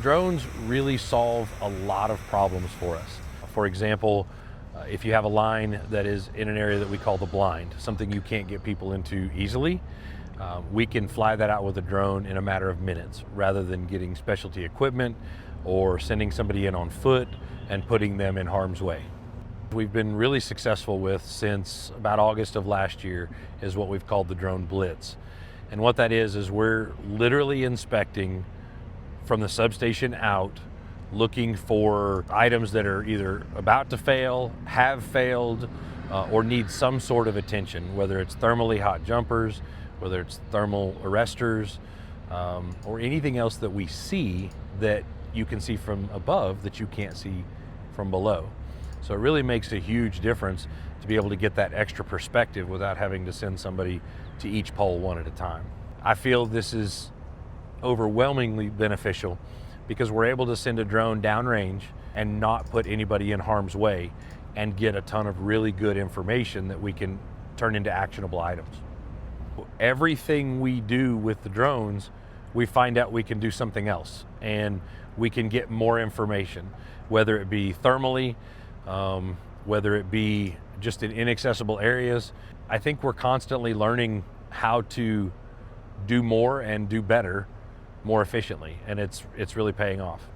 drones really solve a lot of problems for us. For example, if you have a line that is in an area that we call the blind, something you can't get people into easily, we can fly that out with a drone in a matter of minutes rather than getting specialty equipment or sending somebody in on foot and putting them in harm's way. We've been really successful with since about August of last year is what we've called the drone blitz. And what that is we're literally inspecting from the substation out, looking for items that are either about to fail, have failed, or need some sort of attention, whether it's thermally hot jumpers, whether it's thermal arresters, or anything else that we see that you can see from above that you can't see from below. So it really makes a huge difference to be able to get that extra perspective without having to send somebody to each pole one at a time. I feel this is overwhelmingly beneficial because we're able to send a drone downrange and not put anybody in harm's way and get a ton of really good information that we can turn into actionable items. Everything we do with the drones, we find out we can do something else and we can get more information, whether it be thermally, whether it be just in inaccessible areas. I think we're constantly learning how to do more and do better more efficiently, and it's really paying off.